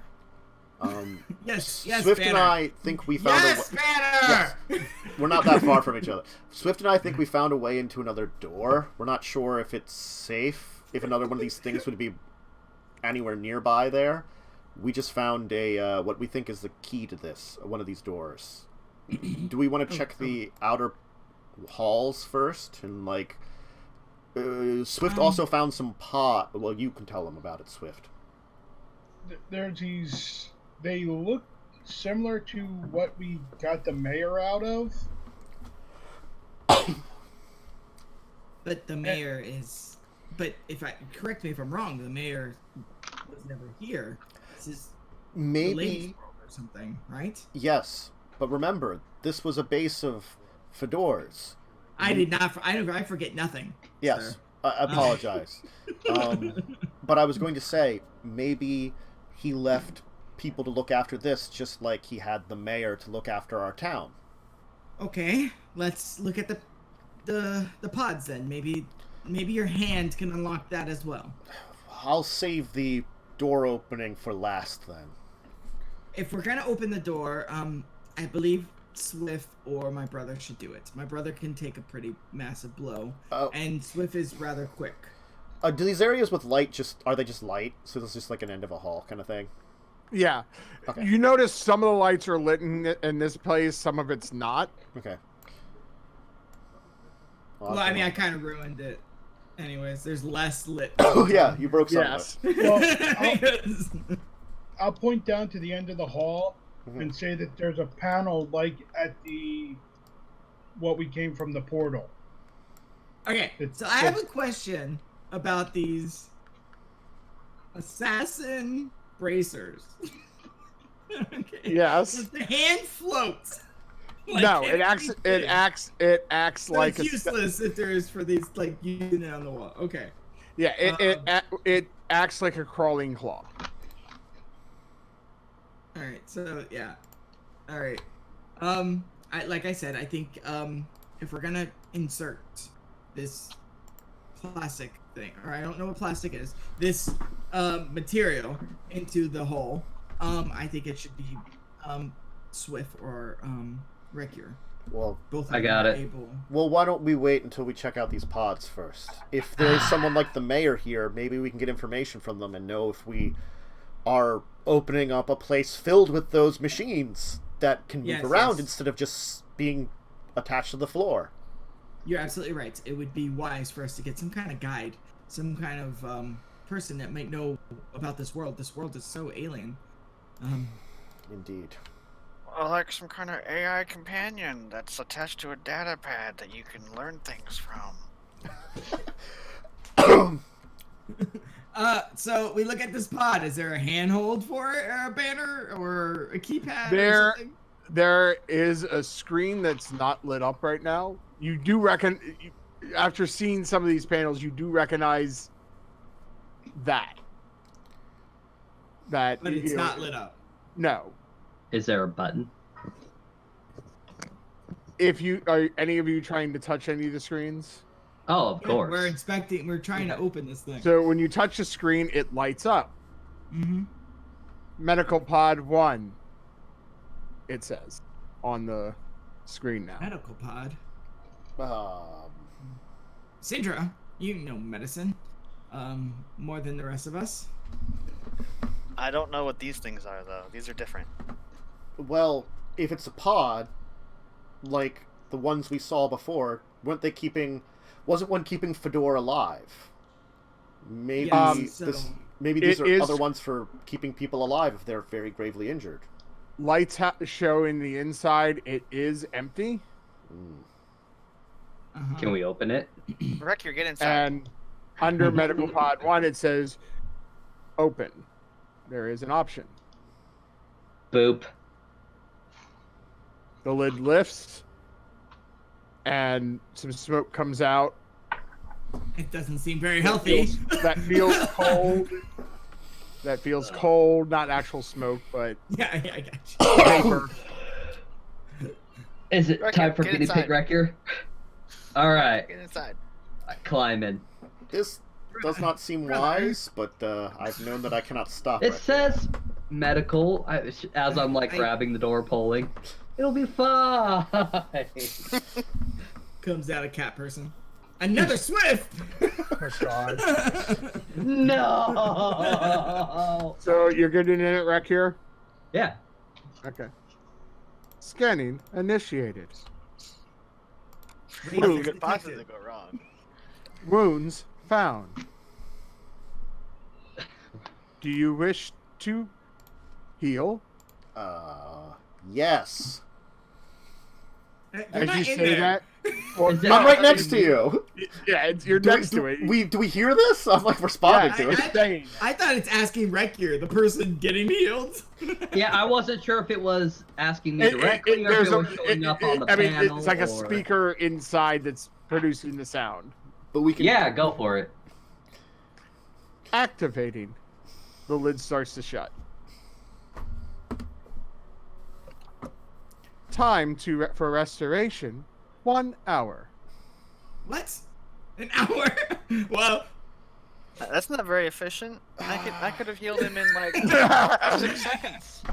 Yes, Swift Banner. and I think we found Yes, a Banner! Yes. We're not that far from each other. Swift and I think we found a way into another door. We're not sure if it's safe, if another one of these things would be anywhere nearby there. We just found a what we think is the key to this, one of these doors. Do we want to check the outer halls first? And, like, Swift also found some pot. Well, you can tell them about it, Swift. There's these. They look similar to what we got the mayor out of. But the mayor is. But if I correct me if I'm wrong, the mayor was never here. This is the ladies' Maybe. world or something, right? Yes, but remember, this was a base of Fador's. I did not. I forget nothing. Yes, sir. I apologize. But I was going to say, maybe he left people to look after this, just like he had the mayor to look after our town. Okay, let's look at the pods then. Maybe your hand can unlock that as well. I'll save the door opening for last, then. If we're gonna open the door, I believe Swift or my brother should do it. My brother can take a pretty massive blow, and Swift is rather quick. Do these areas with light are they just light? So this is just like an end of a hall kind of thing? Yeah. Okay. You notice some of the lights are lit in this place, some of it's not. Okay. Well, I mean, I kind of ruined it. Anyways, there's less lit. Oh, yeah, you broke some Yes. of it. Well, I'll point down to the end of the hall and say that there's a panel like at what we came from the portal. Okay, so I have a question about these assassin bracers. Okay. Yes. Does the hand floats? No, it acts So like it's useless if there's for these like using it on the wall. Okay. Yeah, it acts like a crawling claw. All right. So yeah. All right. Like I said, I think if we're gonna insert this plastic thing, or I don't know what plastic is, this material into the hole, I think it should be Swift or Wrekyur. Well, Both. I got it. Able... Well, why don't we wait until we check out these pods first? If there's someone like the mayor here, maybe we can get information from them and know if we are opening up a place filled with those machines that can move around instead of just being attached to the floor. You're absolutely right. It would be wise for us to get some kind of guide, some kind of person that might know about this world. This world is so alien. Indeed. Or like some kind of AI companion that's attached to a data pad that you can learn things from. So we look at this pod. Is there a handhold for it, or a banner, or a keypad? There, or something? There is a screen that's not lit up right now. You do after seeing some of these panels, you do recognize that. But it's not lit up. No. Is there a button? Are any of you trying to touch any of the screens? Oh, of course. We're trying to open this thing. So when you touch the screen, it lights up. Mm-hmm. Medical pod 1. It says on the screen now. Medical pod. Um, Syndra, you know medicine. More than the rest of us. I don't know what these things are though. These are different. well, if it's a pod, like the ones we saw before, wasn't one keeping Fador alive? Maybe maybe these are other ones for keeping people alive if they're very gravely injured. Lights show in the inside. It is empty. Can we open it? Wrekyur, get inside. And under medical pod 1, it says open. There is an option. Boop. The lid lifts, and some smoke comes out. It doesn't seem very healthy. That feels cold. That feels cold. Not actual smoke, but Yeah, I got you. paper. Is it Wrekyur, time for get guinea pig inside. Wrekyur? All right. Get inside. I climb in. This does not seem wise, but I've known that I cannot stop It it. says medical as I'm like grabbing the door, pulling. It'll be fine. Comes out a cat person. Another Swift! Oh, God. No. So you're getting in it, Wrekyur? Yeah. Okay. Scanning initiated. Nothing could possibly go wrong. Wounds found. Do you wish to heal? Yes. You're As not you in say there. that, or, Is it- I'm right next to you. yeah, you're next to it. Do we hear this? I'm like responding to it. It's saying. I thought it's asking Wrekyur, the person getting healed. Yeah, I wasn't sure if it was asking me directly or if it was showing up on the panel. It's like a or... speaker inside that's producing the sound. But we can. Yeah, go for it. Activating. The lid starts to shut. Time for restoration, 1 hour. What? An hour? Well, That's not very efficient. I could have healed him in like 6 seconds.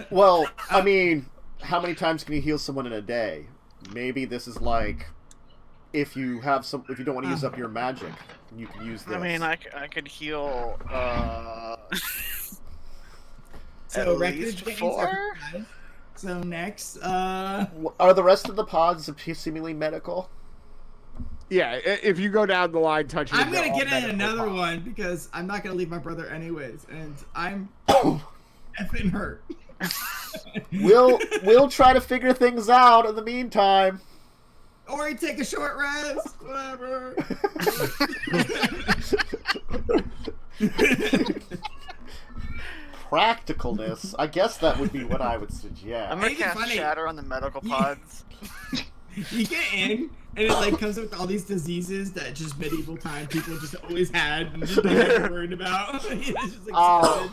Well, I mean, how many times can you heal someone in a day? Maybe this is like, if you don't want to use up your magic, you can use this. I mean, I could heal. so At Wrekyur's least getting 4? circumcised. So next, Are the rest of the pods seemingly medical? Yeah, if you go down the line touching I'm they're gonna all get in medical another pods. one because I'm not gonna leave my brother anyways, and I'm effing hurt. We'll try to figure things out in the meantime. Or you take a short rest, whatever. Practicalness. I guess that would be what I would suggest. I'm gonna Ain't it cast funny? Shatter on the medical pods. You get in, and it like comes up with all these diseases that just medieval time people just always had and just never worried about. It's just, like, Oh.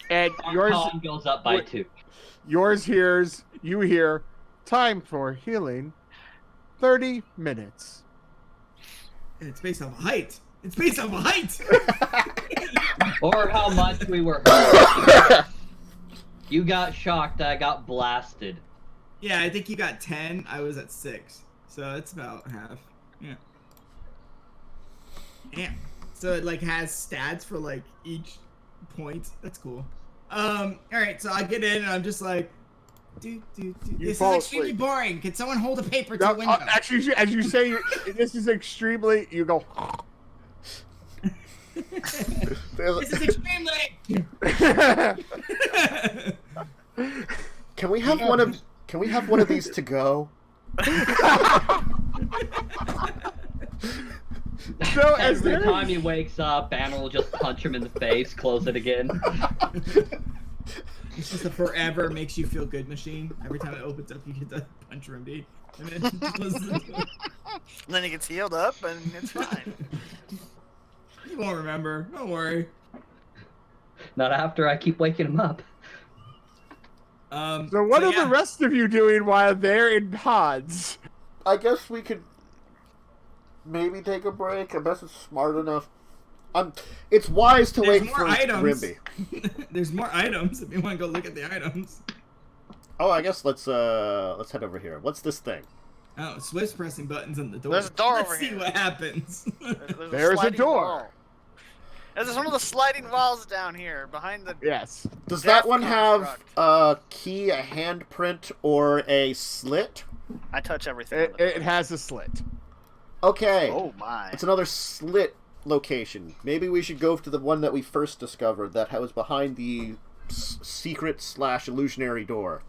And Our yours con goes up by 2. you hear, time for healing, 30 minutes. and it's based off of height. It's based off of height. Or how much we were hurt. You got shocked, I got blasted. Yeah, I think you got 10. I was at 6, so it's about half. Yeah. Yeah. So it like has stats for like each point. That's cool. All right. So I get in and I'm just like, this is fall extremely asleep. boring. Can someone hold a paper to No, the window? actually, as you say, this is extremely. You go. This is extremely. Can we have one of? Can we have one of these to go? So as Every they're, time he wakes up, Anna will just punch him in the face, close it again. It's just a forever makes you feel good machine. Every time it opens up, you get to punch Rimbi. And then he gets healed up, and it's fine. You won't remember. Don't worry. Not after I keep waking him up. So what are the rest of you doing while they're in pods? I guess we could maybe take a break. I guess it's smart enough. It's wise to wait for Rimbi. There's more items if you want to go look at the items. Oh, I guess let's head over here. What's this thing? Oh, Swift's pressing buttons on the door. There's a door Let's over see here. what happens. There's a sliding door. wall. There's one of the sliding walls down here behind the. Yes. Does Death that one have construct. a key, a handprint, or a slit? I touch everything. It has a slit. Okay. Oh my! It's another slit location. Maybe we should go to the one that we first discovered that was behind the secret/illusionary door.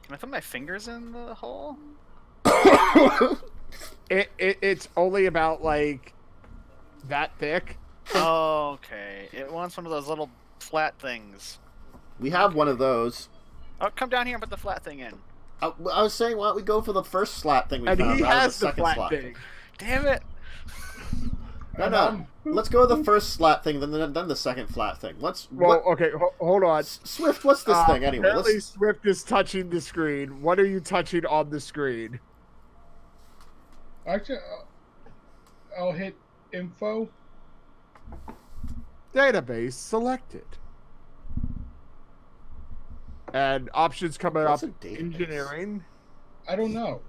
Can I put my fingers in the hole? It's only about like that thick. Oh, okay. It wants one of those little flat things. We have one of those. Oh, come down here and put the flat thing in. I was saying, why don't we go for the first slat thing we And found? he rather than has the second flat slat thing. Damn it! No. Let's go with the first slat thing, then the second flat thing. Okay, hold on. Swift, what's this thing anyway? Apparently Swift is touching the screen. What are you touching on the screen? Actually, I'll hit info. Database selected. And options coming What's up. a database? Engineering. I don't know.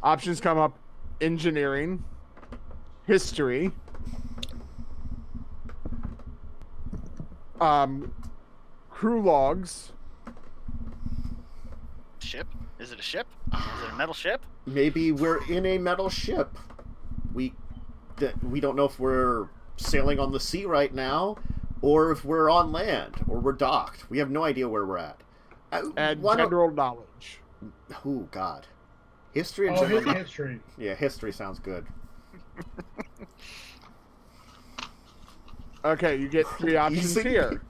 Options come up. Engineering. History. Crew logs. Ship? Is it a ship? Is it a metal ship? Maybe we're in a metal ship. We don't know if we're sailing on the sea right now, or if we're on land, or we're docked. We have no idea where we're at. And general knowledge. Oh, God. History and Oh, general hit knowledge. history. Yeah, history sounds good. Okay, you get 3 options Easy. here.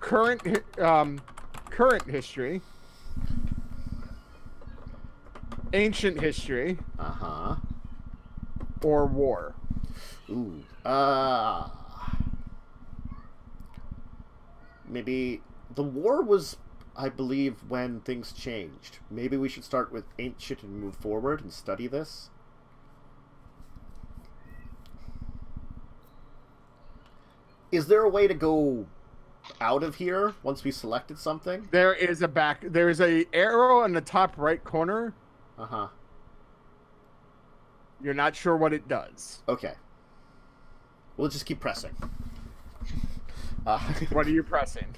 Current history. Ancient history. Uh-huh. Or war. Ooh. Maybe the war was, I believe, when things changed. Maybe we should start with ancient and move forward and study this. Is there a way to go out of here once we selected something? There is a arrow in the top right corner. Uh-huh. You're not sure what it does. Okay. We'll just keep pressing. What are you pressing?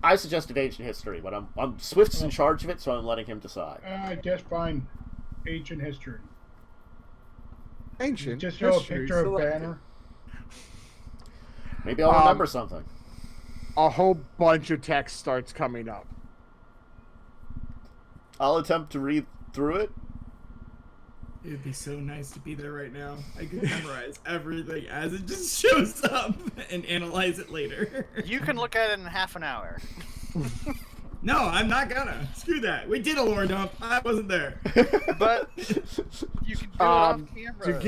I suggested ancient history, but I'm Swift's in charge of it, so I'm letting him decide. I guess fine. Ancient history. Ancient Just show a history picture of selected. Banner. Maybe I'll remember something. A whole bunch of text starts coming up. I'll attempt to read through it. It would be so nice to be there right now. I could memorize everything as it just shows up and analyze it later. You can look at it in half an hour. No, I'm not gonna. Screw that. We did a lore dump. I wasn't there. But you can do it off camera.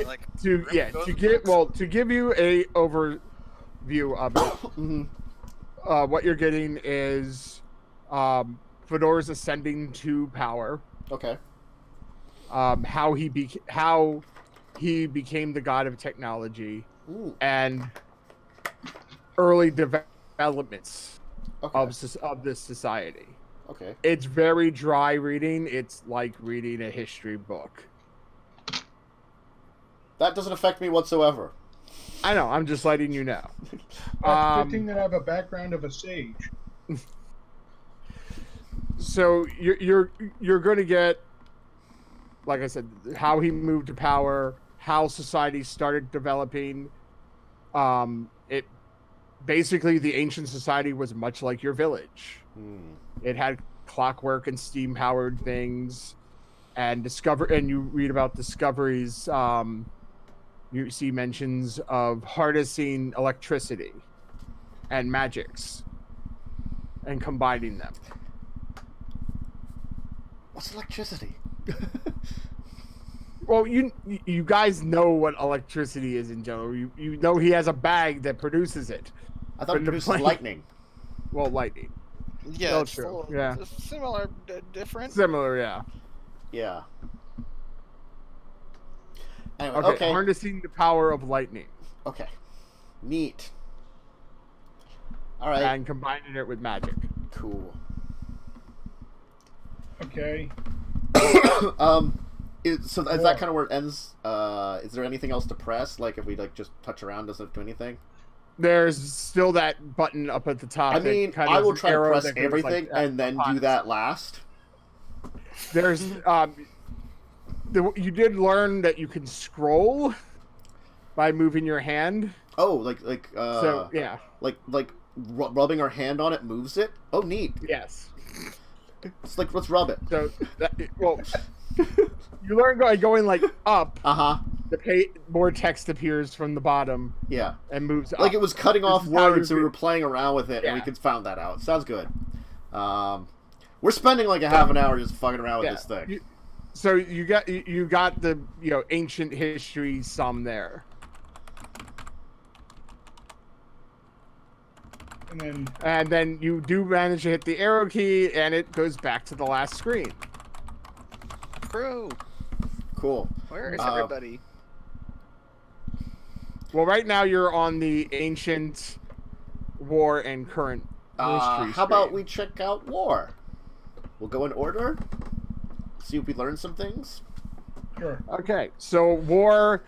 To give you a overview of it, what you're getting is Fador's ascending to power. Okay. How he became the god of technology. Ooh. And early developments Okay. of this society. Okay. It's very dry reading. It's like reading a history book. That doesn't affect me whatsoever. I know. I'm just letting you know. Good thing that I have a background of a sage. So you're going to get, like I said, how he moved to power, how society started developing. It basically, the ancient society was much like your village. It had clockwork and steam powered things, and you read about discoveries you see mentions of harnessing electricity and magics and combining them. What's electricity? Well, you guys know what electricity is in general. You know he has a bag that produces it. I thought it produces lightning. Well, lightning. Yeah, Well, it's true. still Yeah. similar, different. Similar, yeah. Yeah. Anyway, Okay, okay. harnessing the power of lightning. Okay. Neat. All right. And combining it with magic. Cool. Okay. So is that kind of where it ends? Is there anything else to press? Like if we like just touch around, does it do anything? There's still that button up at the top. I mean, I will try to press everything and then do that last. There's you did learn that you can scroll by moving your hand. Oh, like so yeah, like rubbing our hand on it moves it. Oh, neat. Yes. It's like let's rub it. So well, you learn going like up. More text appears from the bottom. Yeah. And moves up. Like it was cutting off words, so we were playing around with it, and we could found that out. Sounds good. We're spending like a half an hour just fucking around with this thing. So you got the ancient history sum there. And then you do manage to hit the arrow key, and it goes back to the last screen. Crew. Cool. Where is everybody? Well, right now you're on the ancient, war, and current history. How about we check out war? We'll go in order. See if we learn some things. Sure. Okay, so war.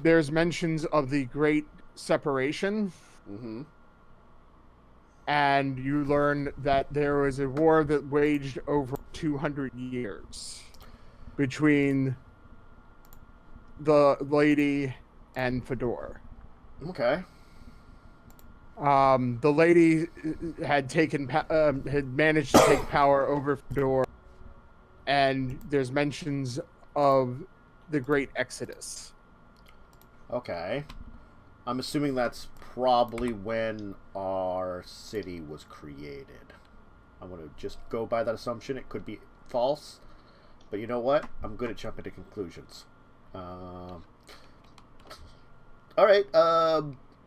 There's mentions of the Great Separation. Mm-hmm. And you learn that there was a war that waged over 200 years between the lady and Fador. Okay. The lady had managed to take power over Fador, and there's mentions of the Great Exodus. Okay. I'm assuming that's probably when our city was created. I'm going to just go by that assumption. It could be false, but you know what? I'm good at jumping to conclusions. All right.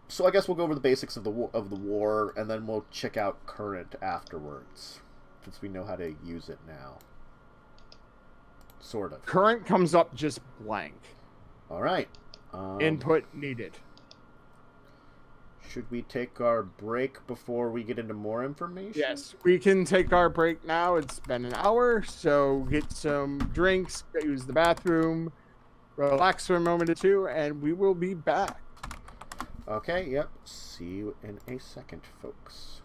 So I guess we'll go over the basics of the war, and then we'll check out current afterwards, since we know how to use it now. Sort of. Current comes up just blank. All right. Input needed. Should we take our break before we get into more information? Yes, we can take our break now. It's been an hour, so get some drinks, use the bathroom, relax for a moment or two, and we will be back. Okay, yep. See you in a second, folks.